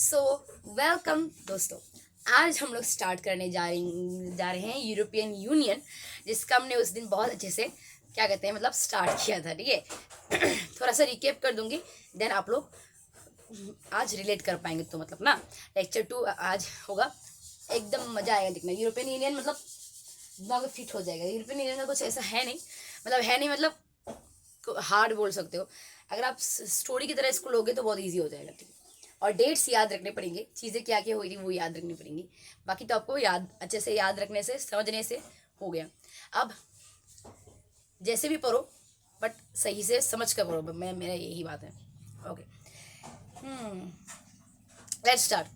So welcome दोस्तों। आज हम लोग स्टार्ट करने जा रहे हैं यूरोपियन यूनियन, जिसका हमने उस दिन बहुत अच्छे से क्या कहते हैं मतलब स्टार्ट किया था। ठीक है थोड़ा सा रिकेप कर दूंगी, देन आप लोग आज रिलेट कर पाएंगे। तो मतलब ना लेक्चर 2 आज होगा, एकदम मजा आएगा देखना। यूरोपियन यूनियन मतलब दिमाग में फिट हो जाएगा। यूरोपियन यूनियन का कुछ ऐसा है नहीं, मतलब हार्ड बोल सकते हो। अगर आप स्टोरी की तरह इसको लोगे तो बहुत ईजी हो जाएगा। ठीक है, और डेट्स याद रखने पड़ेंगे, चीज़ें क्या क्या हुई थी वो याद रखनी पड़ेंगी। बाकी तो आपको याद अच्छे से याद रखने से समझने से हो गया। अब जैसे भी पढ़ो बट सही से समझ कर पढ़ो, मैं मेरा यही बात है। Okay, let's start.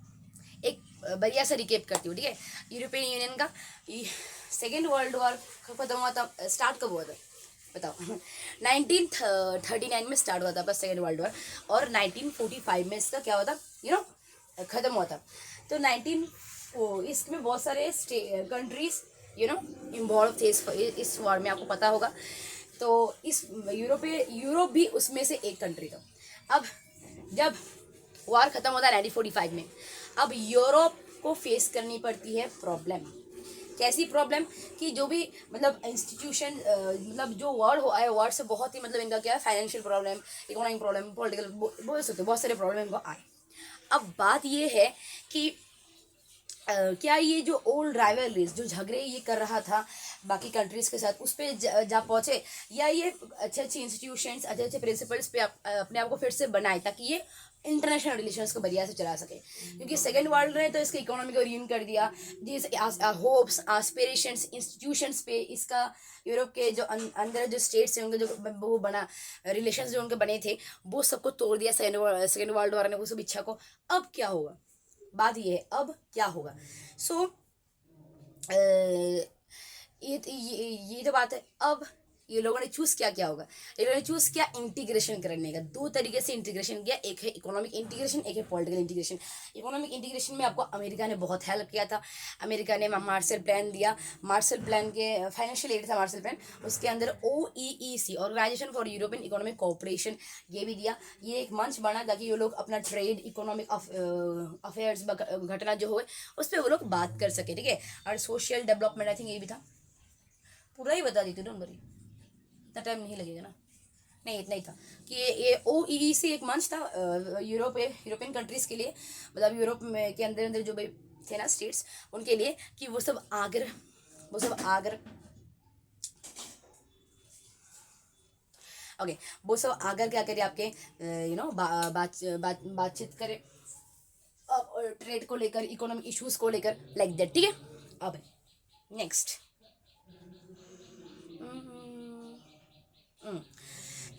एक बढ़िया सा रिकेप करती हूँ। ठीक है, यूरोपियन यूनियन का सेकेंड वर्ल्ड वॉर खत्म हुआ था, स्टार्ट कब हुआ था बताओ 1939 में स्टार्ट हुआ था बस सेकेंड वर्ल्ड वॉर, और 1945 में इसका क्या हुआ था खत्म हुआ था। तो 19 इसमें बहुत सारे कंट्रीज इन्वॉल्व थे इस वॉर में, आपको पता होगा। तो इस यूरोप भी उसमें से एक कंट्री था। अब जब वार खत्म होता है 1945 में, अब यूरोप को फेस करनी पड़ती है प्रॉब्लम। कैसी प्रॉब्लम कि जो भी मतलब इंस्टीट्यूशन मतलब जो वर्ड हो आए, वर्ड से बहुत ही मतलब इनका क्या है, financial problem, economic problem, political, बोल सकते हो बहुत सारे प्रॉब्लम इनको आए। अब बात ये है कि क्या ये जो ओल्ड राइवलरीज जो झगड़े ये कर रहा था बाकी कंट्रीज के साथ, उस पर जा पहुंचे, या ये अच्छे अच्छे इंस्टीट्यूशंस, अच्छे अच्छे प्रिंसिपल्स पे अपने आप को फिर से बनाए ताकि ये इंटरनेशनल रिलेशंस को बढ़िया से चला सके। क्योंकि सेकेंड वर्ल्ड ने तो इसका इकोनॉमी को र्यून कर दिया। जिस होप्स, एस्पिरेशंस, इंस्टीट्यूशंस पे इसका यूरोप के जो अंदर जो स्टेट्स हैं उनके जो वो बना रिलेशंस जो उनके बने थे वो सबको तोड़ दिया सेकेंड वर्ल्ड वॉर ने, वो सब इच्छा को। अब क्या होगा, बात ये है अब क्या होगा। सो ये तो बात है। अब ये लोगों ने चूज क्या होगा, ये लोगों ने चूज किया इंटीग्रेशन करने का। दो तरीके से इंटीग्रेशन किया, एक है इकोनॉमिक इंटीग्रेशन, एक है पॉलिटिकल इंटीग्रेशन। इकोनॉमिक इंटीग्रेशन में आपको अमेरिका ने बहुत हेल्प किया था। अमेरिका ने मार्शल प्लान दिया, मार्शल प्लान के फाइनेंशियल एड था मार्शल प्लान, उसके अंदर OEEC, organisation for European economic cooperation, ये भी दिया। ये एक मंच बना ताकि ये लोग अपना ट्रेड, इकोनॉमिक अफेयर्स घटना जो हुए उस पर वो लोग बात कर सके। ठीक है, और सोशल डेवलपमेंट आई थिंक ये भी था। पूरा ही बता देती हूँ, डोंट, इतना टाइम नहीं लगेगा ना। नहीं, इतना ही था कि ये OEEC एक मंच था यूरोपियन कंट्रीज के लिए, मतलब यूरोप में के अंदर अंदर जो भी थे ना स्टेट्स, उनके लिए कि वो सब आगर ओके, वो सब आगर क्या करे आपके बातचीत करे ट्रेड को लेकर, इकोनॉमिक इश्यूज को लेकर, लाइक दैट। ठीक है, अब नेक्स्ट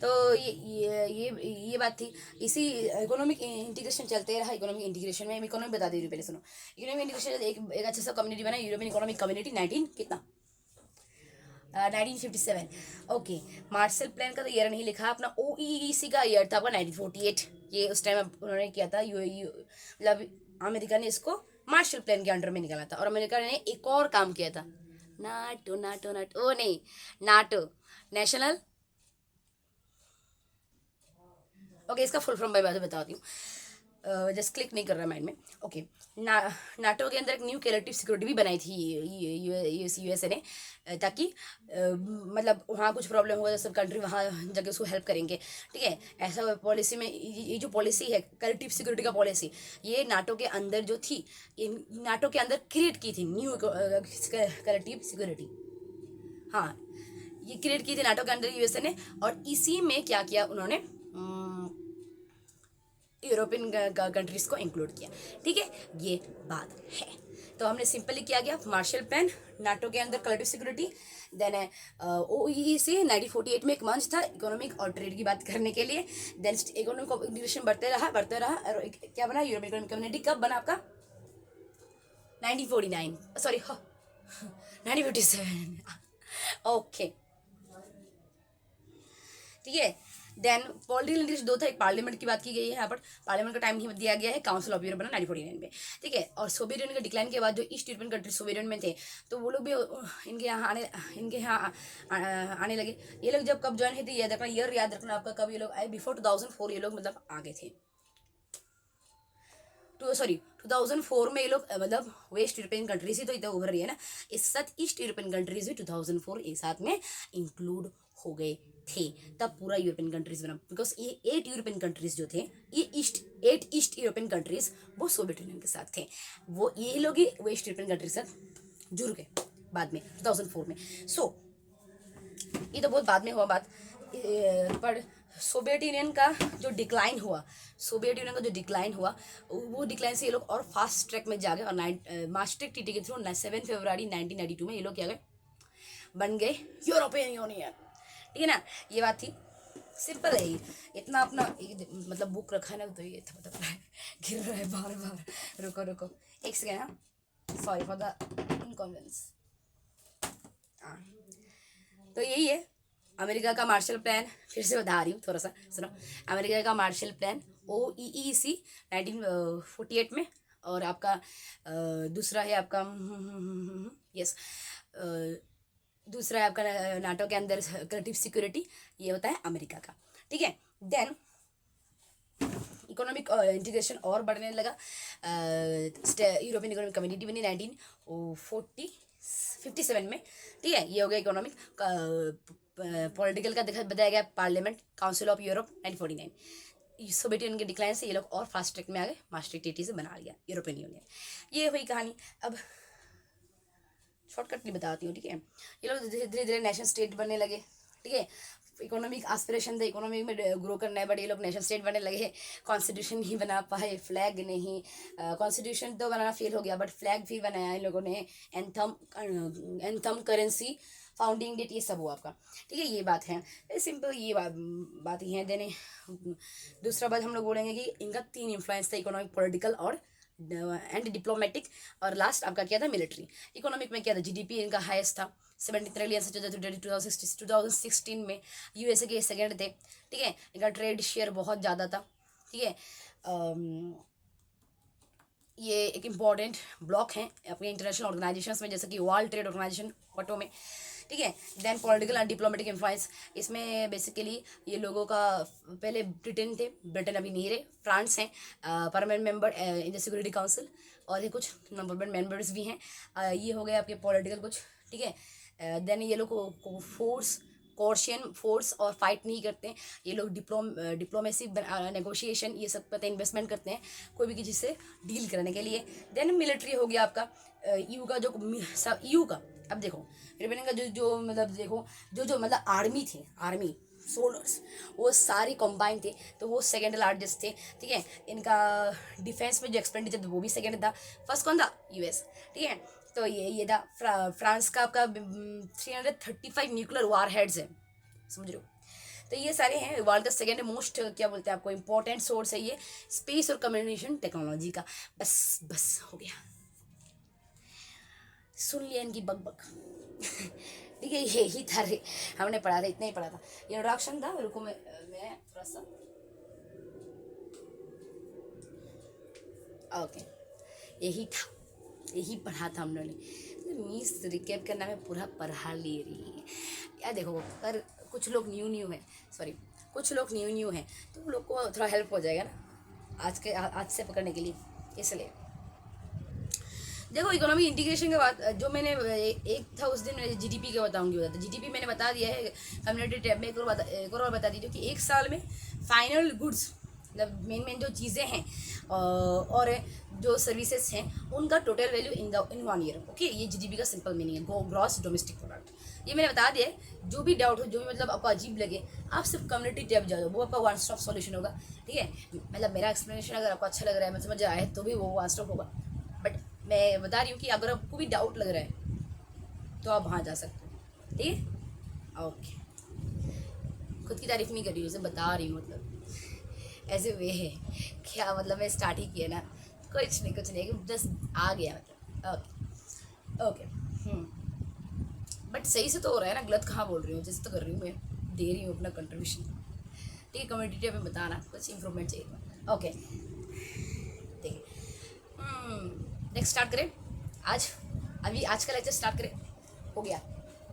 तो ये बात थी। इसी इकोनॉमिक इंटीग्रेशन चलते रहा। इकोनॉमिक इंटीग्रेशन में इकोनॉमिक बता दे रही हूँ पहले, सुनो। इकोनॉमिक इंटीग्रेशन एक अच्छा सा कम्युनिटी बना, यूरोपियन इकोनॉमिक कम्युनिटी, 19 कितना 1957। ओके, मार्शल प्लान का तो ईयर नहीं लिखा, अपना OEEC का ईयर था आपका 1948। ये उस टाइम उन्होंने किया था, मतलब अमेरिका ने इसको मार्शल प्लान के अंडर में निकाला था। और अमेरिका ने एक और काम किया था, नाटो नाटो नाटो, ओ नहीं, नाटो, नेशनल, ओके इसका फुल फॉर्म मैं बताती हूँ, जस्ट क्लिक नहीं कर रहा माइंड में। ओके, नाटो के अंदर एक न्यू कलेक्टिव सिक्योरिटी भी बनाई थी USA ने, ताकि मतलब वहाँ कुछ प्रॉब्लम हुआ तो सब कंट्री वहाँ जाके उसको हेल्प करेंगे। ठीक है, ऐसा पॉलिसी में ये जो पॉलिसी है कलेक्टिव सिक्योरिटी का पॉलिसी, ये नाटो के अंदर जो थी, ये नाटो के अंदर क्रिएट की थी न्यू कलेक्टिव सिक्योरिटी। हाँ, ये क्रिएट की थी नाटो के अंदर USA ने, और इसी में क्या किया उन्होंने, यूरोपियन कंट्रीज को इंक्लूड किया। ठीक है, ये बात है। तो हमने सिंपली किया गया मार्शल प्लान, नाटो के अंदर कलेक्टिव सिक्योरिटी, देन OEEC 1948 में एक मंच था इकोनॉमिक और ट्रेड की बात करने के लिए। देन इकोनॉमिक इंटीग्रेशन बढ़ते रहा और क्या बना, यूरोपियन इकोनॉमिक कम्युनिटी कब बना आपका 1949, सॉरी 1957। ओके, ठीक है। देन पॉलिटिकल इंटरेस्ट दो था, एक पार्लियामेंट की बात की गई है यहाँ पर, पार्लियामेंट का टाइम ही दिया गया है, काउंसिल ऑफ यूरोप बना 1949 में। ठीक है, और सोवियत यूनियन के डिक्लाइन के बाद जो east European country Soviet union में थे, तो वो लोग भी इनके यहाँ आने लगे। ये लोग जब कब ज्वाइन हुए थे याद रखना, ईयर याद रखना आपका, कब ये लोग आए, बिफोर 2004 ये लोग मतलब आगे थे। 2004 में ये लोग मतलब वेस्ट यूरोपियन कंट्रीज ही तो इतना उभर रही है ना, इस साथ ईस्ट यूरोपियन कंट्रीज भी 2004 एक साथ में इंक्लूड हो गए थे, तब पूरा यूरोपियन कंट्रीज बना। बिकॉज ये 8 यूरोपियन कंट्रीज जो थे, ये 8 ईस्ट यूरोपियन कंट्रीज वो सोवियत यूनियन के साथ थे, वो ये लोग ही वेस्ट यूरोपियन कंट्रीज के साथ जुड़ गए बाद में 2004 में। सो ये तो बहुत बाद में हुआ बात, पर सोवियत यूनियन का जो डिक्लाइन हुआ, वो डिक्लाइन से ये लोग और फास्ट ट्रैक में जा गए, और मास्ट्रिक्ट ट्रीटी के थ्रू 7 फरवरी 1992 में ये लोग क्या गए, बन गए यूरोपियन यूनियन। ठीक है ना, ये बात थी, सिंपल है ये, इतना अपना मतलब बुक रखा है ना, तो ये था मतलब गिर रहा है बार बार, रुको एक सेकेंड, हाँ सॉरी फॉर द इनकन्वीनियंस। हाँ तो यही है अमेरिका का मार्शल प्लान, फिर से बता रही हूँ थोड़ा सा सुनो। अमेरिका का मार्शल प्लान OEEC 1948 में, और आपका दूसरा है आपका यस दूसरा है आपका नाटो के अंदर कलेक्टिव सिक्योरिटी, ये होता है अमेरिका का। ठीक है, देन इकोनॉमिक इंटीग्रेशन और बढ़ने लगा, यूरोपियन इकोनॉमिक कम्युनिटी बनी 1957 में। ठीक है, ये हो गया इकोनॉमिक। पॉलिटिकल का बताया गया parliament, council of Europe 1949। Soviet union के डिक्लाइन से ये लोग और फास्ट ट्रैक में आ गए, मास्ट्रिक्ट ट्रीटी से बना लिया यूरोपियन यूनियन। ये हुई कहानी। अब शॉर्टकट नहीं बताती हूँ, ठीक है। ये लोग धीरे धीरे नेशन स्टेट बनने लगे, ठीक है। इकोनॉमिक एस्पिरेशन था, इकोनॉमिक में ग्रो करना है, बट ये लोग नेशन स्टेट बनने लगे। कॉन्स्टिट्यूशन नहीं बना पाए, फ्लैग नहीं, कॉन्स्टिट्यूशन तो बनाना फेल हो गया, बट फ्लैग भी बनाया इन लोगों ने। एंथम करेंसी, फाउंडिंग डेट, ये सब हुआ आपका, ठीक है। ये बात है, सिंपल ये बात ही है। देने दूसरा बात हम लोग बोलेंगे कि इनका 3 इन्फ्लुएंस था, इकोनॉमिक, पॉलिटिकल और एंड डिप्लोमेटिक। और लास्ट आपका क्या था, मिलिट्री। इकोनॉमिक में क्या था, GDP इनका हाईएस्ट था 73 ट्रिलियन से 2016 में। USA के सेकेंड थे, ठीक है। इनका ट्रेड शेयर बहुत ज़्यादा था, ठीक है। ये एक इम्पॉर्टेंट ब्लॉक है अपने इंटरनेशनल ऑर्गेनाइजेशंस में, जैसे कि वर्ल्ड ट्रेड ऑर्गेनाइजेशन WTO में, ठीक है। Then political and diplomatic influence, इसमें बेसिकली ये लोगों का पहले ब्रिटेन थे, ब्रिटेन अभी नहीं रहे, फ्रांस हैं permanent member in the security council, और ये कुछ परमानेंट मेंबर्स भी हैं। ये हो गए आपके पॉलिटिकल कुछ, ठीक है। देन ये लोग को कॉर्शियन फोर्स और फाइट नहीं करते हैं ये लोग, डिप्लोमेसी, नेगोशिएशन, ये सब पता इन्वेस्टमेंट करते हैं कोई भी किसी से डील करने के लिए। देन मिलिट्री हो गया आपका, EU का जो EU का, अब देखो यूरोपियन का जो मतलब देखो जो मतलब आर्मी थे, आर्मी सोल्जर्स, वो सारे कंबाइन थे, तो वो सेकेंड लार्जेस्ट थे, ठीक है। इनका डिफेंस में जो एक्सपेंडिचर था वो भी सेकेंड था। फर्स्ट कौन था, US, ठीक है। तो ये था फ्रांस का आपका 335 न्यूक्लियर वार हेड्स है, समझ रहे हो। तो ये सारे हैं। वर्ल्ड का सेकेंड मोस्ट क्या बोलते हैं आपको इम्पोर्टेंट सोर्स है ये स्पेस और कम्युनिकेशन टेक्नोलॉजी का। बस हो गया, सुन लिया इनकी बक ठीक है। यही था, हमने पढ़ा था, इतना ही पढ़ा था, इंट्रोडक्शन था। रुको मैं थोड़ा सा, ओके, यही पढ़ा था हम लोगों ने। मीन्स रिकैप करना में पूरा पढ़ा ले रही है यार। देखो, पर कुछ लोग न्यू हैं तो उन लोग को थोड़ा हेल्प हो जाएगा ना आज से पकड़ने के लिए, इसलिए। देखो, इकोनॉमिक इंटीग्रेशन के बाद जो मैंने एक था उस दिन GDP का बताऊंगी, GDP मैंने बता दिया है कम्युनिटी टैब में। एक और बता दीजिए कि एक साल में फाइनल गुड्स, मतलब मेन जो चीज़ें हैं और जो सर्विसेज हैं, उनका total value in 1 year, okay. ये GDP का सिंपल मीनिंग है, ग्रॉस डोमेस्टिक प्रोडक्ट। ये मैंने बता दिया है। जो भी डाउट हो, जो भी मतलब आपको अजीब लगे, आप सिर्फ कम्युनिटी टैब जाओ, वो आपका 1 स्टॉप सॉल्यूशन होगा, ठीक है। मतलब मेरा एक्सप्लेनेशन अगर आपको अच्छा लग रहा है, मैं समझ आए, तो भी वो 1 स्टॉप होगा। बट मैं बता रही हूँ कि अगर आपको भी डाउट लग रहा है तो आप वहाँ जा सकते हो, ठीक है। ओके, खुद की तारीफ नहीं कर रही हूँ, उसे बता रही हूँ, मतलब ऐसे वे है क्या, मतलब मैं स्टार्ट ही किया ना, कुछ नहीं, बस आ गया, मतलब ओके। बट सही से तो हो रहा है ना, गलत कहाँ बोल रही हूँ, जैसे तो कर रही हूँ मैं, दे रही हूँ अपना कंट्रीब्यूशन, ठीक है। कम्युनिटी में बताना कुछ इंप्रूवमेंट चाहिए, ओके, ठीक है। नेक्स्ट स्टार्ट करें आज का लेक्चर स्टार्ट करें। हो गया,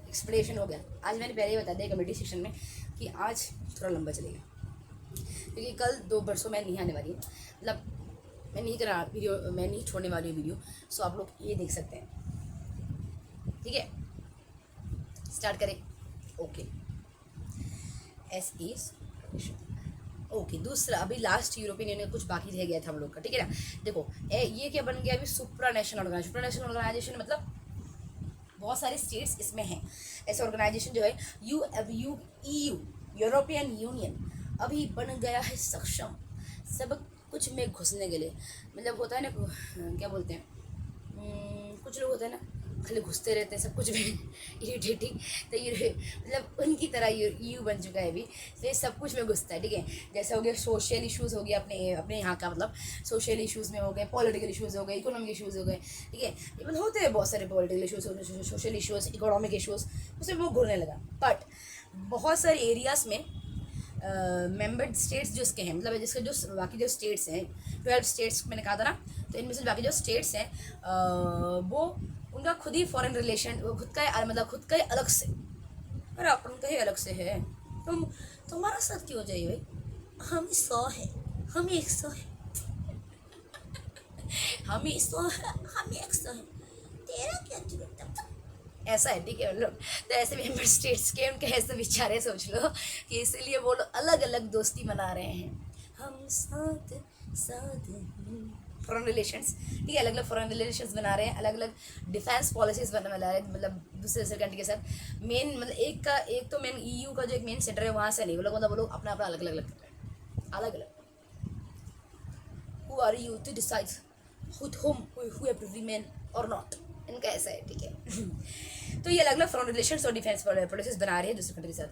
एक्सप्लेनेशन हो गया। आज मैंने पहले ही बता दिया कमेटी सेक्शन में कि आज थोड़ा लंबा चलेगा, क्योंकि कल 2 बरसों मैं नहीं आने वाली हूँ, मतलब मैं नहीं करा वीडियो, मैं नहीं छोड़ने वाली हूँ वीडियो, सो आप लोग ये देख सकते हैं। ठीक है, स्टार्ट करें। Okay, S is okay. दूसरा, अभी लास्ट यूरोपियन यूनियन कुछ बाकी रह गया था हम लोग का, ठीक है ना। देखो ये क्या बन गया अभी, सुप्रा नेशनल ऑर्गेनाइजेशन। सुप्रा नेशनल ऑर्गेनाइजेशन मतलब बहुत सारे स्टेट्स इसमें हैं। ऐसे ऑर्गेनाइजेशन जो है EU यूरोपियन यूनियन अभी बन गया है सक्षम सब कुछ में घुसने के लिए। मतलब होता है ना, क्या बोलते हैं, कुछ लोग होते हैं ना खाली घुसते रहते हैं सब कुछ में इरिटेटिंग, तो ये मतलब उनकी तरह यू बन चुका है अभी। तो ये सब कुछ में घुसता है, ठीक है। जैसे हो गया सोशल इश्यूज़ हो गया अपने यहाँ का, मतलब सोशल इश्यूज़ में हो गए, पॉलिटिकल इश्यूज़ हो गए, इकोनॉमिक इश्यूज़ हो गए, ठीक है। इवन होते हैं बहुत सारे political issues, social issues, economic issues, उसमें वो घुरने लगा। बट बहुत सारे एरियाज़ में मेंबर स्टेट्स जो इसके हैं, मतलब जिसके जो बाकी जो स्टेट्स हैं, 12 स्टेट्स मैंने कहा था ना, तो इनमें से बाकी जो स्टेट्स हैं वो उनका खुद ही फॉरेन रिलेशन, खुद का मतलब खुद का ही अलग से, अरे अपन का ही अलग से है। तुम्हारा साथ क्यों हो जाइए भाई, हम 100 है, हम 100 है, हम 100 है, हम 100 है, तेरा क्या जरूरत, ऐसा है, ठीक है। मतलब तो ऐसे मेंबर स्टेट्स के उनके ऐसे विचार है, सोच लो कि इसीलिए वो लोग अलग अलग दोस्ती मना रहे हैं, हम साथ साथ फॉरेन रिलेशंस, ठीक है, अलग अलग फॉरेन रिलेशंस बना रहे हैं, अलग अलग डिफेंस पॉलिसीज बना रहे हैं, मतलब दूसरे कंट्री के साथ। मेन मतलब एक तो मेन EU का जो एक मेन सेंटर है वहाँ से नहीं, वो लोग मतलब वो लोग अपना अपना अलग अलग कर रहे हैं, अलग अलग। Who are you to decide with whom who remain और नॉट, इनका ऐसा है, ठीक है। तो ये अलग अलग फॉरेन रिलेशंस और डिफेंस पॉलिसीज बना रहे हैं दूसरे कंट्री के साथ,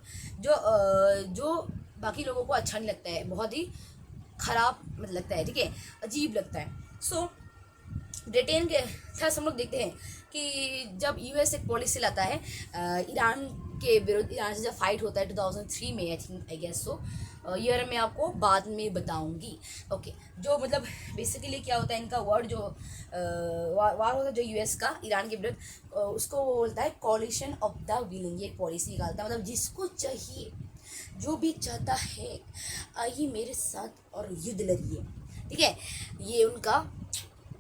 जो बाकी लोगों को अच्छा नहीं लगता है, बहुत ही ख़राब मतलब लगता है, ठीक है, अजीब लगता है। सो ब्रिटेन के साथ हम लोग देखते हैं कि जब US एक पॉलिसी लाता है ईरान के विरुद्ध, ईरान से जब फाइट होता है 2003 में, आई गेस सो, ईयर में आपको बाद में बताऊंगी। ओके, जो मतलब बेसिकली क्या होता है इनका वर्ड, जो वार होता है जो US का ईरान के विरुद्ध, उसको वो बोलता है कॉलिशन ऑफ द विलिंग। ये एक पॉलिसी निकालता है, मतलब जिसको चाहिए, जो भी चाहता है आइए मेरे साथ और युद्ध लड़िए, ठीक है। ये उनका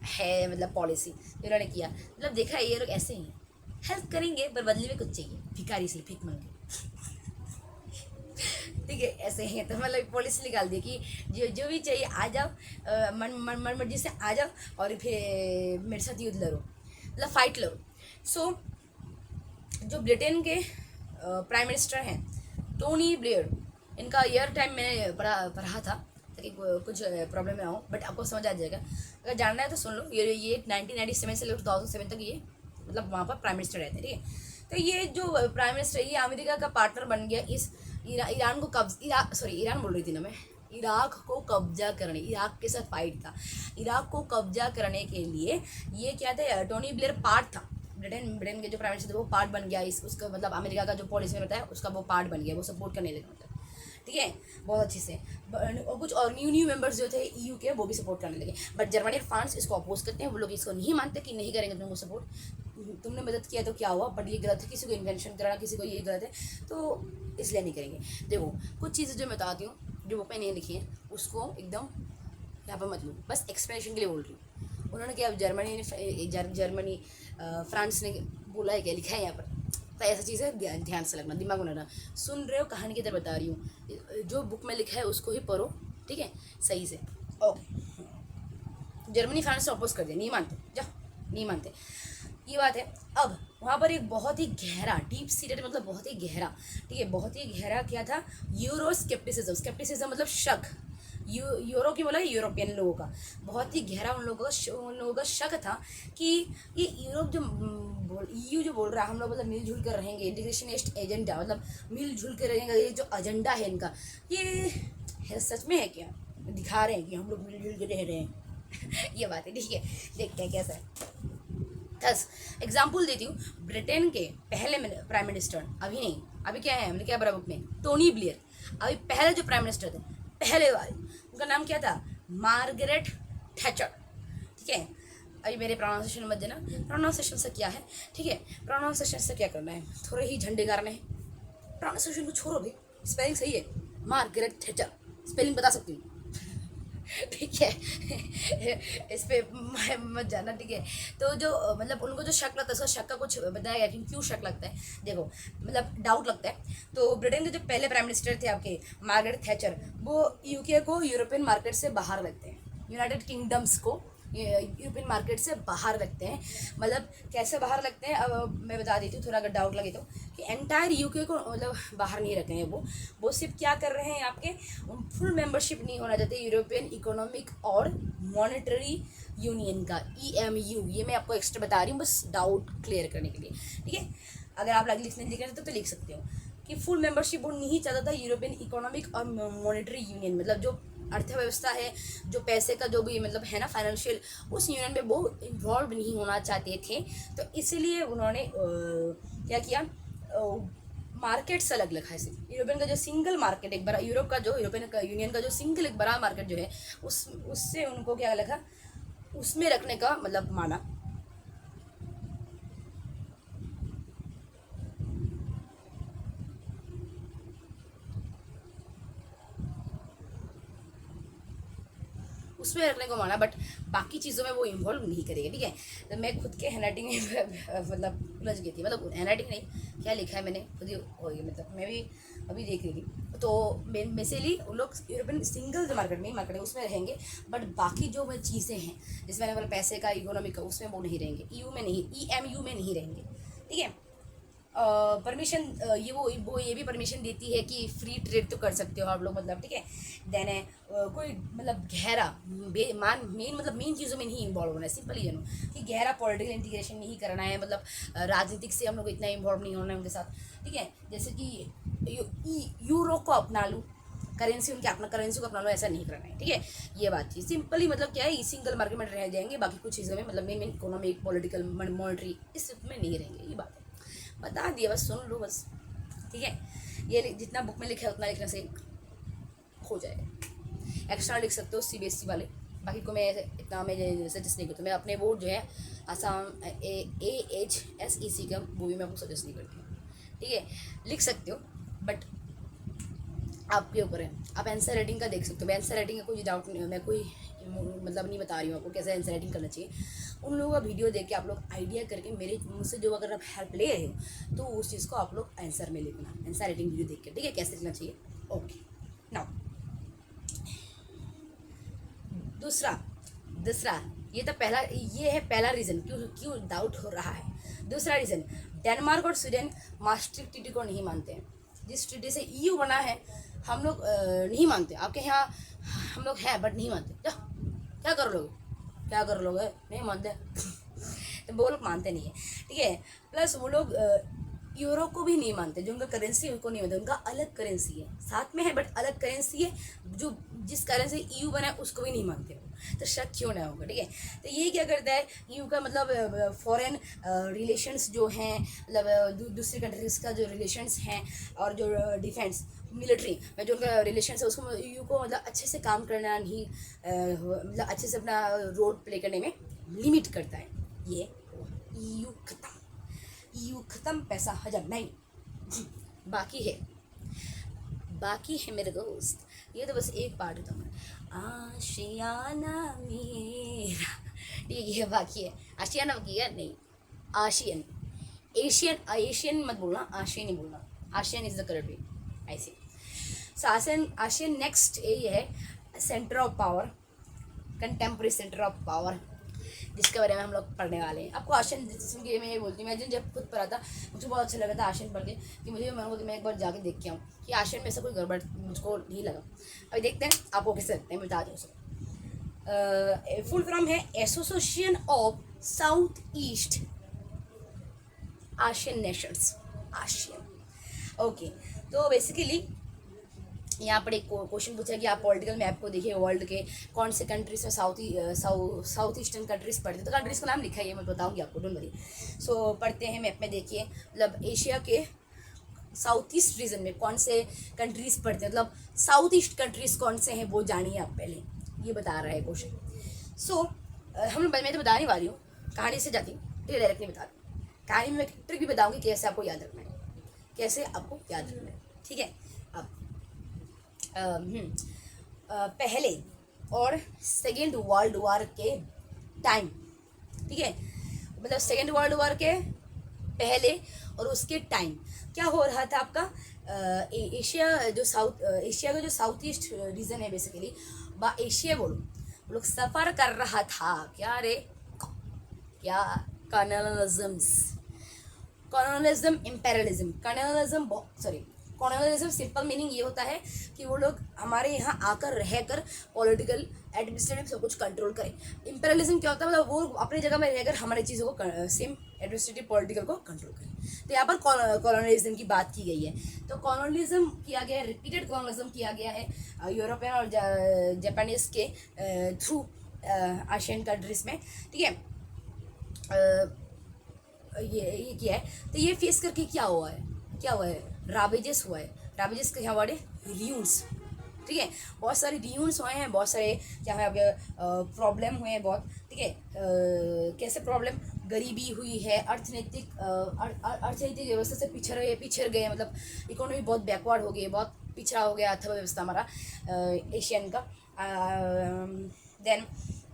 है मतलब पॉलिसी इन्होंने किया। मतलब देखा है ये लोग ऐसे ही हेल्प करेंगे पर बदले में कुछ चाहिए, भिखारी से भीख मांगे, ठीक है, ऐसे ही। तो मतलब पॉलिसी निकाल दी कि जो भी चाहिए आ जाओ, मन मर्जी से आ जाओ और फिर मेरे साथ युद्ध लड़ो, मतलब फाइट लड़ो। सो जो ब्रिटेन के प्राइम मिनिस्टर हैं टोनी ब्लेयर, इनका ईयर टाइम मैंने पढ़ा था ताकि कुछ प्रॉब्लम ना हो, बट आपको समझ आ जाएगा। अगर जानना है तो सुन लो। ये 1997 से लेकर 2007 तक ये मतलब वहाँ पर प्राइम मिनिस्टर रहते हैं, ठीक है। तो ये जो प्राइम मिनिस्टर, ये अमेरिका का पार्टनर बन गया इस ईरान को ईरान बोल रही थी ना मैं, इराक को कब्जा करने, इराक के साथ फाइट था, इराक को कब्जा करने के लिए ये क्या था, टोनी ब्लेयर पार्ट था, ब्रिटेन के जो प्राइम मिनिस्टर थे वो पार्ट बन गया उसका, मतलब अमेरिका का जो पॉलिसी में बताया उसका वो पार्ट बन गया, वो सपोर्ट करने लगा, मतलब ठीक है, बहुत अच्छे से। और कुछ और न्यू मेंबर्स जो थे EU के वो भी सपोर्ट करने लगे, बट जर्मनी और फ्रांस इसको अपोज करते हैं, वो लोग इसको नहीं मानते कि नहीं करेंगे तुमको सपोर्ट, तुमने मदद किया तो क्या हुआ, बट ये गलत है, किसी को इन्वेंशन कराना किसी को ये गलत है, तो इसलिए नहीं करेंगे। देखो कुछ चीज़ें जो मैं बताती हूँ जो बुक में नहीं लिखी है उसको एकदम यहाँ पर मत लो, बस एक्सप्लेनेशन के लिए बोल रही हूँ। उन्होंने क्या जर्मनी फ्रांस ने बोला है, क्या लिखा है यहाँ पर, तो ऐसा चीज़ है, ध्यान से लगना, दिमाग में लगना। सुन रहे हो, कहानी की तरह बता रही हूँ, जो बुक में लिखा है उसको ही पढ़ो, ठीक है, सही से। ओके, जर्मनी फ्रांस ने अपोज कर दिया, नहीं मानते, जा नहीं मानते, ये बात है। अब वहाँ पर एक बहुत ही गहरा डीप सीटेड, मतलब बहुत ही गहरा, ठीक है, बहुत ही गहरा क्या था, स्केप्टिसिज्म मतलब शक, यूरो की बोला यूरोपियन लोगों का बहुत ही गहरा उन लोगों का शक था कि ये यूरोप जो EU जो बोल रहा है हम लोग मतलब मिलजुल कर रहेंगे, इंटीग्रेशनिस्ट एजेंडा, मतलब मिलजुल कर रहेंगे, ये जो एजेंडा है इनका, ये सच में है क्या, दिखा रहे हैं कि हम लोग मिलजुल कर रह रहे हैं ये बात है, ठीक है, देखते हैं कैसा है। दस एग्जाम्पल देती हूँ, ब्रिटेन के पहले प्राइम मिनिस्टर, अभी नहीं, अभी क्या है, हमने क्या पढ़ा बुक में, टोनी ब्लेयर, अभी पहले जो प्राइम मिनिस्टर थे पहले वाले, उनका नाम क्या था, मार्गरेट थैचर, ठीक है। अभी मेरे प्रोनाउंसिएशन मत देना, प्रोनाउंसिएशन से क्या है, ठीक है, प्रोनाउंसिएशन से क्या करना है, थोड़े ही झंडे गाड़ने हैं, प्रोनाउंसिएशन को छोड़ो भाई, स्पेलिंग सही है, मार्गरेट थैचर, स्पेलिंग बता सकती हूँ ठीक है। इस पे मत जाना, ठीक है। तो जो मतलब उनको जो शक लगता है, उसका शक का कुछ बताया गया कि क्यों शक लगता है। देखो मतलब डाउट लगता है, तो ब्रिटेन के जो पहले प्राइम मिनिस्टर थे आपके मार्गरेट थैचर, वो यूके को यूरोपियन मार्केट से बाहर रखते हैं, यूनाइटेड किंगडम्स को यूरोपियन मार्केट से बाहर रखते हैं। मतलब कैसे बाहर रखते हैं अब मैं बता देती हूँ, थोड़ा अगर डाउट लगे तो, कि एंटायर यूके को मतलब बाहर नहीं रखे हैं वो सिर्फ क्या कर रहे हैं आपके, फुल मेंबरशिप नहीं होना चाहते यूरोपियन इकोनॉमिक और मॉनेटरी यूनियन का, EMU। ये मैं आपको एक्स्ट्रा बता रही हूँ बस डाउट क्लियर करने के लिए, ठीक है। अगर आप आगे लिखने लिख रहे थे तो लिख सकते हो कि फुल मेंबरशिप वो नहीं चाहता था यूरोपियन इकोनॉमिक और मॉनेटरी यूनियन, मतलब जो अर्थव्यवस्था है, जो पैसे का जो भी मतलब है ना फाइनेंशियल, उस यूनियन में वो इन्वॉल्व नहीं होना चाहते थे। तो इसलिए उन्होंने क्या किया, मार्केट्स अलग रखा है। यूरोपियन का जो सिंगल मार्केट एक बड़ा, यूरोप का जो यूरोपियन का यूनियन का जो सिंगल एक बड़ा मार्केट जो है, उससे उनको क्या लगा, उसमें रखने का मतलब माना। उसमें रखने को माना, बट बाकी चीज़ों में वो इन्वॉल्व नहीं करेगा, ठीक है। तो मैं खुद के हैंडराइटिंग में मतलब उलझ गई थी, मतलब हैंडराइटिंग नहीं, क्या लिखा है मैंने खुद ही हो गई, मतलब मैं भी अभी देख रही थी। तो बेसिकली उन लोग यूरोपियन सिंगल जो मार्केट में मार्केट है उसमें रहेंगे, बट बाकी जो वो चीज़ें हैं जिसमें मैंने बोला पैसे का, इकोनॉमिक का, उसमें वो नहीं रहेंगे, EU में नहीं, EMU में नहीं रहेंगे, ठीक है। परमिशन ये वो ये भी परमिशन देती है कि फ्री ट्रेड तो कर सकते हो आप लोग, मतलब ठीक है। देन है कोई मतलब गहरा मेन चीज़ों में नहीं इन्वॉल्व होना है, सिंपल ही जानो कि गहरा पॉलिटिकल इंटीग्रेशन नहीं करना है, मतलब राजनीतिक से हम लोग इतना इन्वॉल्व नहीं होना है उनके साथ, ठीक है। जैसे कि यूरो को अपना लूँ, करेंसी उनके अपना करेंसी को अपना लो, ऐसा नहीं करना है, ठीक है। ये बात थी सिंपली, मतलब क्या है, सिंगल मार्केट में रह जाएंगे, बाकी कुछ चीज़ों में मतलब मेन इकोनॉमिक पॉलिटिकल मॉनिटरी इस में नहीं रहेंगे, ये बात है। बता दिया, बस सुन लो बस, ठीक है। ये जितना बुक में लिखा है उतना लिखने से हो जाएगा। एक्स्ट्रा लिख सकते हो CBSE वाले, बाकी को मैं इतना मैं सजेस्ट नहीं करती। मैं अपने बोर्ड जो है आसाम AHSEC का, वो भी मैं आपको सजेस्ट नहीं करती हूँ, ठीक है। लिख सकते हो बट आपके ऊपर है, आप आंसर राइटिंग का देख सकते हो। आंसर राइटिंग का कोई डाउट नहीं, मैं कोई मतलब नहीं बता रही हूँ आपको कैसे आंसर राइटिंग करना चाहिए। उन लोगों का वीडियो देख के आप लोग आइडिया करके मेरे मुझसे जो अगर आप हेल्प ले रहे हो तो उस चीज़ को आप लोग आंसर में लिखना, आंसर राइटिंग वीडियो देख के, ठीक है, कैसे लिखना चाहिए। ओके नाउ दूसरा दूसरा ये तो पहला, ये है पहला रीज़न क्यों क्यों डाउट हो रहा है। दूसरा रीज़न, डेनमार्क और स्वीडन मास्ट्रिक्ट ट्रीटी को नहीं मानते हैं। जिस ट्रीटी से EU बना है हम लोग नहीं मानते। आपके यहाँ हम लोग हैं बट नहीं मानते, क्या कर लोगे, क्या कर लोगे, नहीं मानते। तो वो लोग मानते नहीं है, ठीक है। प्लस वो लोग यूरो को भी नहीं मानते, जो उनका करेंसी है उनको नहीं मानते, उनका अलग करेंसी है, साथ में है बट अलग करेंसी है। जो जिस करेंसी EU बना है उसको भी नहीं मानते हो, तो शक क्यों ना होगा, ठीक है। तो ये क्या करता है, EU का मतलब फॉरेन रिलेशंस जो हैं, मतलब दूसरी कंट्रीज का जो रिलेशंस हैं, और जो डिफेंस मिलिट्री में जो उनका रिलेशन है उसको EU को मतलब अच्छे से काम करना नहीं, मतलब अच्छे से अपना रोल प्ले करने में लिमिट करता है। ये EU खत्म, पैसा हजम नहीं। बाकी है मेरे दोस्त, ये तो बस एक पार्ट था। आशियाना मेरा, ठीक है, ये बाकी है। आशियाना की है नहीं, आशियन, एशियन मत बोलना, आशियन ही बोलना। ASEAN is the correct way, ऐसे। आशियन नेक्स्ट ये है centre of power, contemporary centre of power, जिसके बारे में हम लोग पढ़ने वाले हैं। आपको आशियन सुन के मैं ये बोलती हूँ, मैं जब खुद पढ़ा था मुझे बहुत अच्छा लगा था आशियन पढ़ के, कि मुझे मन को कि मैं एक बार जाके देख के आऊँ कि आशियन में ऐसा कोई गड़बड़ मुझको नहीं लगा। अभी देखते हैं आपको कैसे लगते हैं, मैं बता दूँ उसको। फुल फॉर्म है association of South East Asian nations, ASEAN. Okay, तो बेसिकली यहाँ पर एक क्वेश्चन पूछा कि आप पॉलिटिकल मैप को देखिए, वर्ल्ड के कौन से कंट्रीज में साउथ ईस्टर्न कंट्रीज पढ़ते हैं। तो कंट्रीज का नाम लिखा है, मैं बताऊँगी आपको, डोंट वरी। सो पढ़ते हैं मैप में, देखिए मतलब एशिया के साउथ ईस्ट रीजन में कौन से कंट्रीज पढ़ते हैं, मतलब साउथ ईस्ट कंट्रीज कौन से हैं वो जानिए आप पहले, ये बता रहा है क्वेश्चन। सो मैं तो बताने वाली हूँ, कहानी से जाती हूँ, ठीक है, डायरेक्टली बता दूँ। कहानी में मैं ट्रिक भी बताऊँगी कैसे आपको याद रखना है, कैसे आपको याद रखना है, ठीक है। अब पहले और सेकेंड वर्ल्ड वॉर के टाइम, ठीक है, मतलब सेकेंड वर्ल्ड वॉर के पहले और उसके टाइम क्या हो रहा था आपका एशिया जो साउथ एशिया का जो साउथ ईस्ट रीजन है बेसिकली, बा एशिया बोलो, वो लोग सफ़र कर रहा था क्या रे, क्या, colonialisms, colonialism, imperialism, colonialism simple meaning ये होता है कि वो लोग हमारे यहाँ आकर रहकर पॉलिटिकल एडमिनिस्ट्रेटिव सब कुछ कंट्रोल करें। इम्पेरियलिज्म क्या होता है, मतलब वो अपनी जगह में रहकर हमारी चीज़ों को सेम एडमिनिस्ट्रेटिव पॉलिटिकल को कंट्रोल करें। तो यहाँ पर कॉलोनिज्म की बात की गई है। तो कॉलोनिज्म किया गया है, रिपीटेड कॉलोनिज्म किया गया है यूरोपियन और जापानीज के थ्रू एशियन कंट्रीज में, ठीक है। ये किया है, तो ये फेस करके क्या हुआ है, रावेजेस हुआ है। रावेजेस का क्या वर्ड है, रियून्स, ठीक है, बहुत सारे रियून्स हुए हैं, बहुत सारे क्या है आपके प्रॉब्लम हुए हैं बहुत, ठीक है। कैसे प्रॉब्लम, गरीबी हुई है, अर्थनैतिक व्यवस्था से पिछड़ गए, मतलब इकोनॉमी बहुत बैकवर्ड हो गई, बहुत पिछड़ा हो गया अर्थव्यवस्था हमारा एशियन का। देन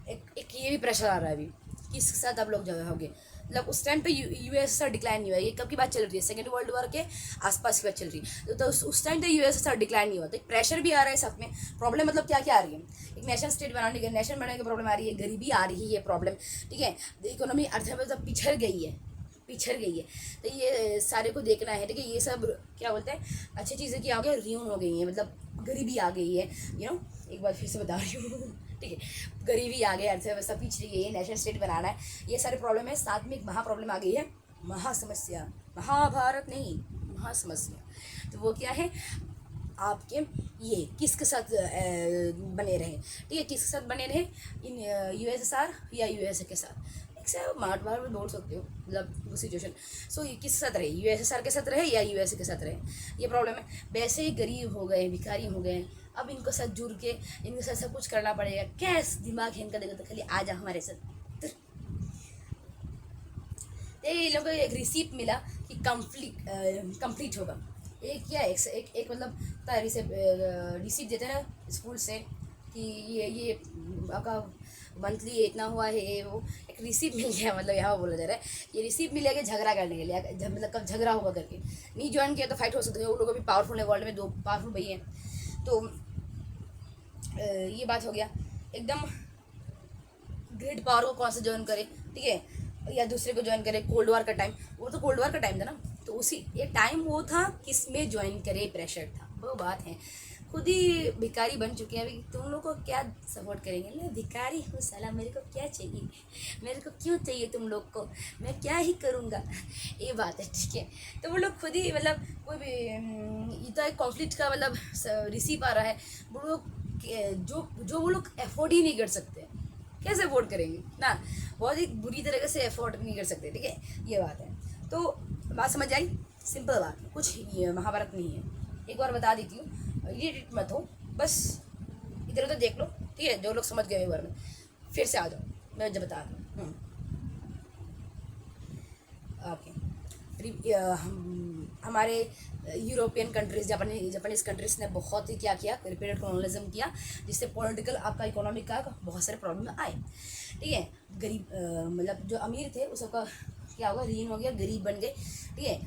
एक ये भी प्रेशर आ रहा है अभी, किसके साथ आप लोग जगह होगे, मतलब उस टाइम पे यूएसएसआर डिक्लाइन नहीं हुआ। ये कब की बात चल रही है, सेकेंड वर्ल्ड वॉर के आसपास की बात चल रही है। तो उस टाइम पे यूएसएसआर डिक्लाइन नहीं हुआ, तो एक प्रेशर भी आ रहा है साथ में। प्रॉब्लम मतलब क्या क्या आ रही है, एक नेशन स्टेट बनाने की प्रॉब्लम आ रही है, गरीबी आ रही है प्रॉब्लम, ठीक है, इकोनॉमी अर्थव्यवस्था पिछड़ गई है। तो ये सारे को देखना है, ठीक है। ये सब क्या बोलते हैं, अच्छी चीज़ें क्या हो गया, रियून हो गई हैं, मतलब गरीबी आ गई है, एक बार फिर से बता रही हूँ ठीक है, गरीबी आ गई, अर्थव्यवस्था पिछड़ी गई है, नेशनल स्टेट बनाना है, ये सारे प्रॉब्लम है। साथ में एक महा प्रॉब्लम आ गई है, महासमस्या, महाभारत नहीं, महासमस्या। तो वो क्या है आपके, ये किसके साथ बने रहे, ठीक है, किसके साथ बने रहे, इन यूएसएसआर या यूएसए के साथ, मार्ट बार भी बोल सकते हो, मतलब वो सिचुएशन। सो ये किसके साथ रहे, यूएसएसआर के साथ रहे या यूएसए के साथ रहे, ये प्रॉब्लम है। वैसे ही गरीब हो गए, भिखारी हो गए, अब इनको साथ जुड़ के इनके साथ सब कुछ करना पड़ेगा। कैसे दिमाग है इनका, देखो तो खाली आ जा हमारे साथ। तो ये लोगों को एक रिसीप्ट मिला कि कंप्लीट होगा। एक क्या एक मतलब रिसीप्ट देते हैं ना स्कूल से कि ये आपका मंथली इतना हुआ है, वो एक रिसीप्ट मिल गया, मतलब यहाँ बोला जा रहा है ये रिसीप्ट मिलेगा झगड़ा करने के लिए, मतलब कब झगड़ा होगा करके। नहीं ज्वाइन किया तो फाइट हो सकता है, वो लोग भी पावरफुल है, वर्ल्ड में 2 पावरफुल भई हैं। तो ये बात हो गया एकदम, ग्रेट पावर को कौन सा ज्वाइन करे, ठीक है, या दूसरे को ज्वाइन करे। कोल्ड वॉर का टाइम, वो तो कोल्ड वॉर का टाइम था ना, तो उसी ये टाइम वो था किस में ज्वाइन करे, प्रेशर था, वो बात है। खुद ही भिखारी बन चुके हैं अभी, तुम लोग को क्या सपोर्ट करेंगे, मैं भिखारी हूँ साला, मेरे को क्या चाहिए, मेरे को क्यों चाहिए तुम लोग को, मैं क्या ही करूँगा, ये बात है, ठीक है। तो वो लोग खुद ही मतलब कोई भी ये तो एक कॉन्फ्लिक्ट का मतलब रिसीव आ रहा है, वो लोग जो वो लोग अफोर्ड ही नहीं कर सकते, कैसे अफोर्ड करेंगे ना, बहुत ही बुरी तरीके से अफोर्ड नहीं कर सकते, ठीक है, ये बात है। तो बात समझ आई, सिंपल बात, कुछ ये महाभारत नहीं है, एक बार बता देती हूँ, इरिटेट मत हो, बस इधर उधर देख लो, ठीक है, जो लोग समझ गए एक बार में फिर से आ जाओ, मैं जब बता दूँ। ओके, हमारे यूरोपियन कंट्रीज, जापानीज कंट्रीज ने बहुत ही क्या किया, रिपीटेड कॉलोनिज्म किया, जिससे पॉलिटिकल आपका इकोनॉमिक का बहुत सारे प्रॉब्लम आए, ठीक है। गरीब मतलब जो अमीर थे उस सबका क्या होगा, ऋण हो गया, गरीब बन गए, ठीक है,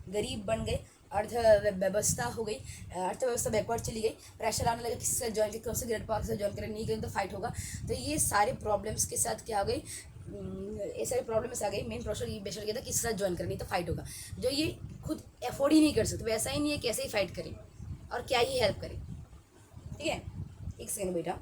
गरीब बन गए, अर्थव्यवस्था हो गई, अर्थव्यवस्था बैकवर्ड चली गई, प्रेशर आने लगा किसी से ज्वाइन करें, कौन से ग्रेट पावर से ज्वाइन करें, नहीं करें तो फाइट होगा। तो ये सारे प्रॉब्लम्स के साथ क्या हो गई, ये सारे प्रॉब्लम्स आ गई। मेन प्रेशर ये बेशर किया था किसी साथ ज्वाइन करें, नहीं तो फाइट होगा। जो ये खुद अफोर्ड ही नहीं कर सकते, वैसा ही नहीं है कैसे ही फाइट करें और क्या ही हेल्प करें, ठीक है। एक सेकेंड बेटा,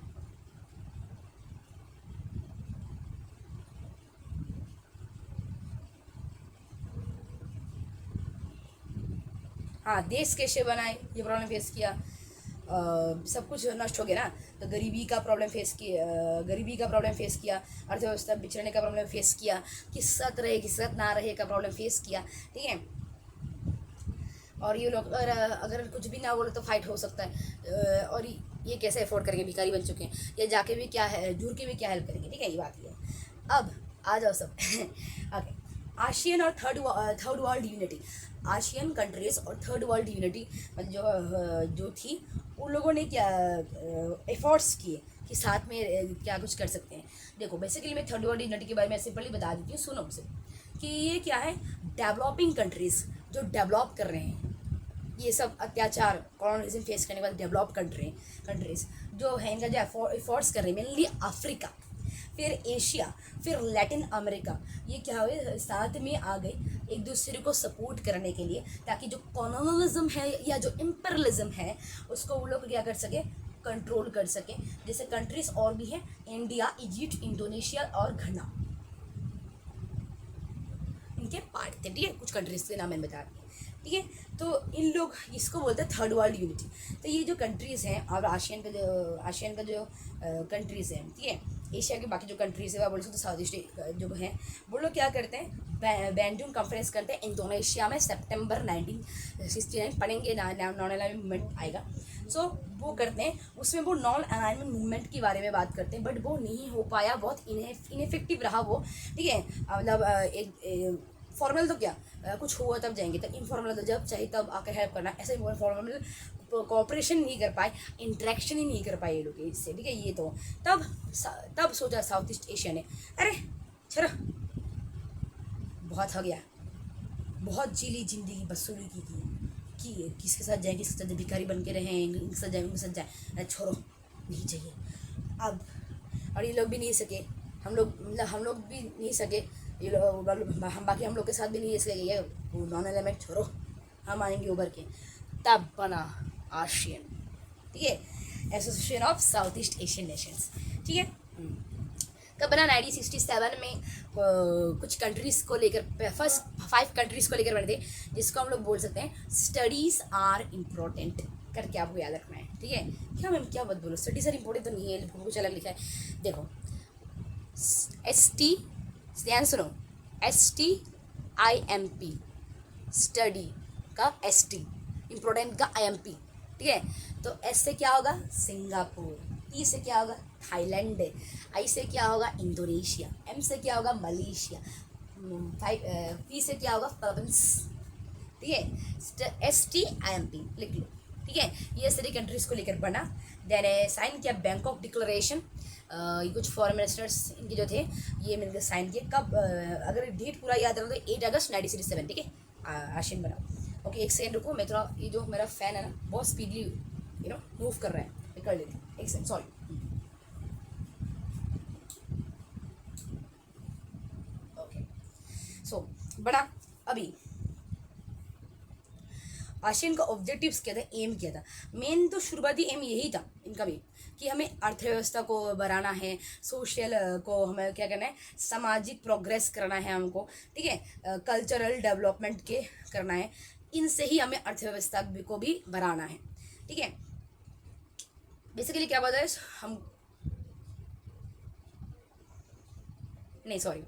हाँ, देश कैसे बनाए ये प्रॉब्लम फेस किया, सब कुछ नष्ट हो गया ना, तो गरीबी का प्रॉब्लम फेस किया, अर्थव्यवस्था बिछड़ने का प्रॉब्लम फेस किया, किस साथ रहे किस साथ ना रहे का प्रॉब्लम फेस किया, ठीक है। और ये लोग अगर कुछ भी ना बोले तो फाइट हो सकता है, और ये कैसे अफोर्ड करेंगे, भिखारी बन चुके हैं, ये जाके भी क्या है, जुड़ के भी क्या हेल्प करेंगे, ठीक है, ये बात है। अब आ जाओ सब ओके, आशियन और third world unity, ASEAN countries और थर्ड वर्ल्ड यूनिटी मतलब जो थी उन लोगों ने क्या एफर्ट्स किए कि साथ में क्या कुछ कर सकते हैं। देखो बेसिकली मैं थर्ड वर्ल्ड यूनिटी के बारे में सिंपली बता देती हूँ, सुनो मुझसे कि ये क्या है, डेवलपिंग कंट्रीज़ जो डेवलप कर रहे हैं, ये सब अत्याचार कॉलोनाइजेशन फेस करने वाले डेवलप कंट्रीज जो है, इनका जो एफर्ट्स कर रहे हैं मेनली अफ्रीका, फिर एशिया, फिर लैटिन अमेरिका, ये क्या हुए साथ में आ गए एक दूसरे को सपोर्ट करने के लिए, ताकि जो कॉलोनलिज्म है या जो इम्पेरियलिज्म है उसको वो लोग क्या कर सके, कंट्रोल कर सके। जैसे कंट्रीज और भी हैं, इंडिया, इजिप्ट, इंडोनेशिया और घना, इनके पार्ट थे, ठीक है। कुछ कंट्रीज के नाम मैंने बता दिए, ठीक है। तो इन लोग इसको बोलते हैं थर्ड वर्ल्ड यूनिटी। तो ये जो कंट्रीज़ हैं और आशियन का जो कंट्रीज़ हैं, ठीक है, एशिया के बाकी जो कंट्रीज़ है वो बोल सकते साउथ ईस्ट जो हैं, वो लोग क्या करते हैं, बैंडून कॉन्फ्रेंस करते हैं इंडोनेशिया में सितंबर 1969, पढ़ेंगे नॉन अलाइनमेंट मूवमेंट आएगा। सो वो करते हैं, उसमें वो नॉन अलाइनमेंट मूवमेंट के बारे में बात करते हैं, बट वो नहीं हो पाया, बहुत इनफेक्टिव रहा वो, ठीक है। मतलब एक फॉर्मल तो क्या कुछ हुआ तब जाएंगे, तब इनफॉर्मल तो जब चाहिए तब आकर हेल्प करना, ऐसे फॉर्मल कोऑपरेशन नहीं कर पाए, इंटरेक्शन ही नहीं कर पाए ये लोग इससे, ठीक है। ये तो तब सोचा साउथ ईस्ट एशिया ने, अरे चलो बहुत हो गया, बहुत जीली जिंदगी बसूली की कि किसके साथ जाए, किसके साथ भिखारी बन के रहें, इनके साथ जाए उनके साथ जाए, अरे छोड़ो नहीं चाहिए अब। और ये लोग भी नहीं सके, हम लोग भी नहीं सके, ये लोग हम बाकी हम लोग के साथ भी नहीं इसलिए ये नॉन एलिमेंट छोड़ो, हम आएंगे उभर के। तब बना आशियन, ठीक है, association of South east Asian Nations, ठीक है। कब बना, 1967 में। कुछ कंट्रीज़ को लेकर, फर्स्ट 5 कंट्रीज़ को लेकर बने थे, जिसको हम लोग बोल सकते हैं स्टडीज़ आर इम्पोर्टेंट करके आपको याद रखना है, ठीक है। क्या मैम क्या बात बोलो, स्टडीज़ आर इम्पोर्टेंट तो नहीं है, कुछ अलग लिखा है। देखो ST, ध्यान सुनो, STIMP, स्टडी का ST, इम्पोर्टेंट का IMP, ठीक है। तो S से क्या होगा, सिंगापुर, T से क्या होगा, थाईलैंड, I से क्या होगा, इंडोनेशिया, M से क्या होगा, मलेशिया, P से क्या होगा, फिलीपींस, ठीक है। STIMP लिख लो, ठीक है। ये सारी कंट्रीज़ को लेकर बना। देन साइन किया बैंकॉक डिक्लेरेशन, ये कुछ फॉरेन मिनिस्टर्स इनके जो थे ये मिलकर साइन किए। कब, अगर डेट पूरा याद रखो तो 8 अगस्त 1967, ठीक है। आशियन बना। ओके एक सेकंड रुको, मैं थोड़ा, ये जो मेरा फ़ैन है ना बहुत स्पीडली मूव कर रहा है, मैं कर लेती हूँ, एक सेकंड, सॉरी। ओके सो बना। अभी आशियन का ऑब्जेक्टिव्स क्या था, एम क्या था, मेन तो शुरुआती एम यही था इनका भी, कि हमें अर्थव्यवस्था को बढ़ाना है, सोशल को हमें क्या करना है, सामाजिक प्रोग्रेस करना है हमको, ठीक है, कल्चरल डेवलपमेंट के करना है, इनसे ही हमें अर्थव्यवस्था को भी बढ़ाना है, ठीक है। बेसिकली क्या बात है, हम नहीं सॉरी,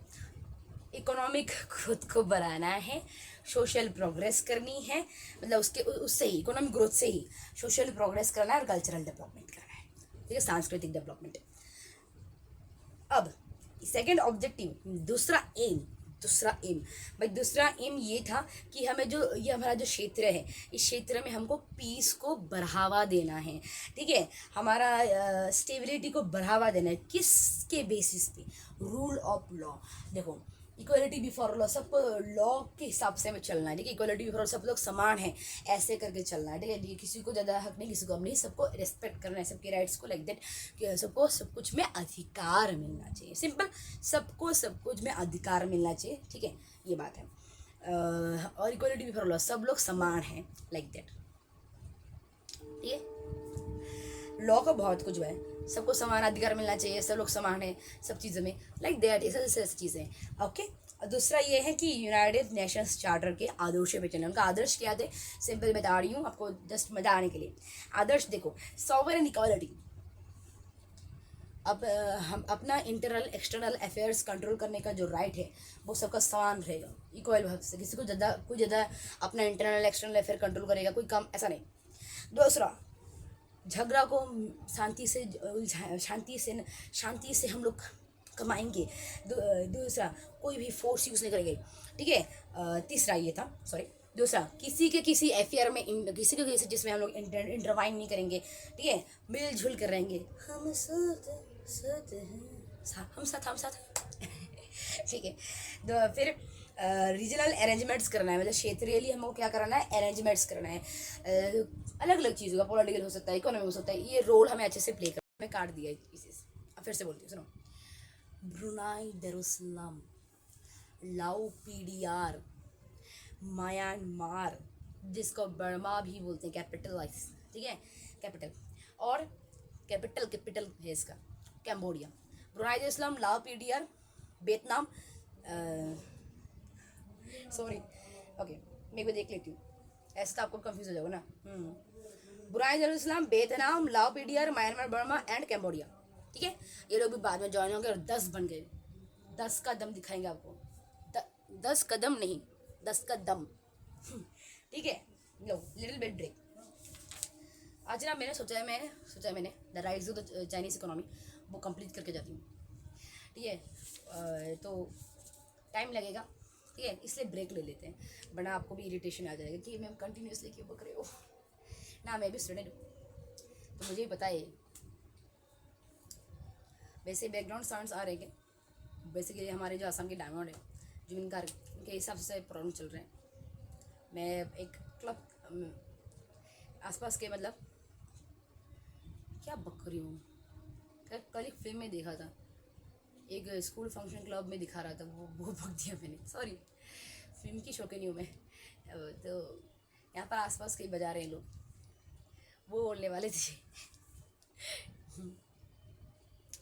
इकोनॉमिक ग्रोथ को बढ़ाना है, सोशल प्रोग्रेस करनी है, मतलब उससे ही इकोनॉमिक ग्रोथ से ही सोशल प्रोग्रेस करना है और कल्चरल डेवलपमेंट करना है, ठीक है, सांस्कृतिक डेवलपमेंट। अब सेकंड ऑब्जेक्टिव, दूसरा एम ये था कि हमें जो ये हमारा जो क्षेत्र है, इस क्षेत्र में हमको पीस को बढ़ावा देना है, ठीक है, हमारा स्टेबिलिटी को बढ़ावा देना है। किसके बेसिस पे, रूल ऑफ लॉ। देखो इक्वलिटी बिफोर लॉ, सबको लॉ के हिसाब से हमें चलना है, ठीक है। इक्वलिटी बिफोर, सब लोग समान हैं ऐसे करके चलना है, ठीक है। किसी को ज़्यादा हक नहीं, किसी को कम नहीं, सबको रिस्पेक्ट करना है, सबके राइट्स को, लाइक दैट, सबको सब कुछ में अधिकार मिलना चाहिए, सिंपल, सबको सब कुछ में अधिकार मिलना चाहिए, ठीक है, ये बात है। और इक्वलिटी बिफोर लॉ, सब लोग समान हैं, लाइक दैट, ठीक है। लॉ का बहुत कुछ है, सबको समान अधिकार मिलना चाहिए, सब लोग समान हैं सब चीज़ों में, लाइक दैट, ऐसे चीज़ें, ओके। और दूसरा ये है कि यूनाइटेड नेशंस चार्टर के आदर्शों पे चलना। उनका आदर्श क्या थे, सिंपल बता रही हूँ आपको जस्ट मजा आने के लिए। आदर्श देखो, सॉवरेन इक्वालिटी, अब हम अपना इंटरनल एक्सटर्नल अफेयर्स कंट्रोल करने का जो राइट है वो सबका समान रहेगा, इक्वल भाग से, किसी को ज़्यादा, कोई ज़्यादा अपना इंटरनल एक्सटर्नल अफेयर कंट्रोल करेगा, कोई कम, ऐसा नहीं। दूसरा, झगड़ा को शांति से हम लोग कमाएंगे। दूसरा, कोई भी फोर्स यूज़ नहीं करेंगे, ठीक है। तीसरा ये था, सॉरी दूसरा, किसी के किसी अफेयर में किसी के किसी जिसमें हम लोग इंटरवाइन नहीं करेंगे, ठीक है, मिलजुल कर रहेंगे, हम साथ साथ हैं, हम साथ ठीक है। तो फिर रीजनल अरेंजमेंट्स करना है, मतलब क्षेत्रीय हमको क्या कराना है, अरेंजमेंट्स करना है, अलग अलग चीज़ों का, पॉलिटिकल हो सकता है, इकोनॉमिक हो सकता है, ये रोल हमें अच्छे से प्ले करना। मैं काट दिया इसे, अब फिर से बोलती हूँ, सुनो। ब्रुनाई दारुस्सलाम, लाओ पीडीआर, म्यांमार, जिसको बर्मा भी बोलते हैं, कैपिटलाइज, ठीक है, कैपिटल, और कैपिटल है इसका कैम्बोडिया। ब्रुनाई दारुस्सलाम, लाओ पीडीआर, वियतनाम, सॉरी, ओके, मैं को देख लेती हूँ, ऐसा तो आपको कंफ्यूज हो जाओगे ना। ब्रुनाई दारुस्सलाम, वियतनाम, लाओ PDR, Myanmar, Burma and Cambodia, ठीक है। ये लोग भी बाद में ज्वाइन होंगे और 10 बन गए, 10 का दम दिखाएंगे आपको, 10 कदम नहीं, 10 का दम ठीक है। लो लिटिल बिट ब्रेक। आज ना मैंने सोचा है मैंने the rise of the Chinese economy वो कंप्लीट करके जाती हूँ, ठीक है। तो टाइम लगेगा, ठीक है, इसलिए ब्रेक ले लेते हैं, वरना आपको भी इरिटेशन आ जाएगा कि मैम कंटिन्यूसली क्यों बक रहे हो ना। मैं भी स्टूडेंट हूँ तो मुझे ही पता है। वैसे बैकग्राउंड साउंड्स आ रहे हैं, बेसिकली हमारे जो आसाम के डायमंड है, जो इनका के हिसाब से प्रॉब्लम चल रहे हैं। मैं एक क्लब आसपास के, मतलब क्या बक रही हूँ, कल एक फिल्म में देखा था, एक स्कूल फंक्शन क्लब में दिखा रहा था, वो बक दिया मैंने, सॉरी, फिल्म की शौकीन हूँ मैं। तो यहाँ पर आसपास कहीं बजा रहे हैं लोग, वो बोलने वाले थे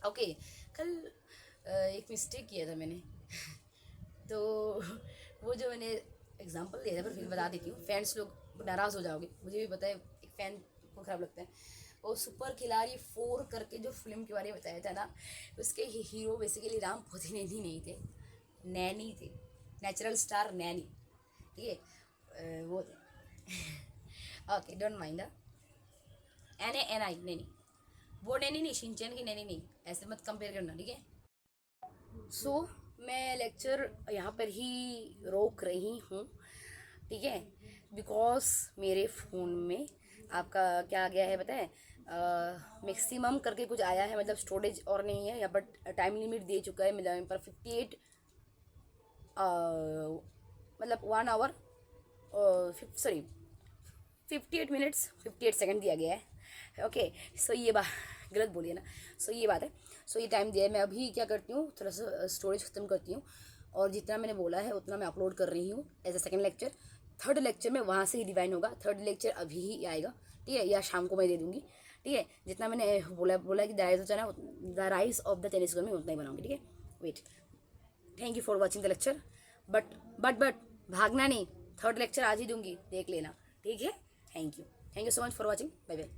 ओके। कल एक मिस्टेक किया था मैंने तो वो जो मैंने एग्जांपल दिया था, पर फिर बता देती हूँ, फैंस लोग नाराज़ हो जाओगे, मुझे भी पता है, एक फ़ैन को ख़राब लगता है। वो सुपर खिलाड़ी 4 करके जो फिल्म के बारे में बताया था ना, उसके हीरो बेसिकली राम पोथिनेनी नहीं थे, नैनी थे, नेचुरल स्टार नैनी, ठीक है, वो थे okay, don't mind NANI Naini, वो नैनी नहीं, शिनचैन की नैनी नहीं, ऐसे मत कंपेयर करना, ठीक है। सो मैं लेक्चर यहाँ पर ही रोक रही हूँ, ठीक है, बिकॉज मेरे फ़ोन में आपका क्या आ गया है पता है, मैक्सिमम करके कुछ आया है, मतलब स्टोरेज और नहीं है यहाँ पर, टाइम लिमिट दे चुका है, मतलब यहाँ पर 58 मतलब 1 आवर सॉरी 58 मिनट्स 58 सेकंड दिया गया है, ओके। सो ये बात गलत बोलिए ना, सो ये बात है, सो ये टाइम दिया है। मैं अभी क्या करती हूँ, थोड़ा सा स्टोरेज ख़त्म करती हूँ, और जितना मैंने बोला है उतना मैं अपलोड कर रही हूँ as a second lecture. Third lecture में वहाँ से ही डिवाइन होगा, थर्ड लेक्चर अभी ही आएगा, ठीक है, या शाम को मैं दे दूँगी, ठीक है। जितना मैंने बोला कि the rise of the tennis में उतना ही बनाऊँगी, ठीक है। Wait, thank you for watching the lecture, but भागना नहीं, थर्ड लेक्चर आज ही दूंगी, देख लेना, ठीक है। Thank you so much for watching, bye bye.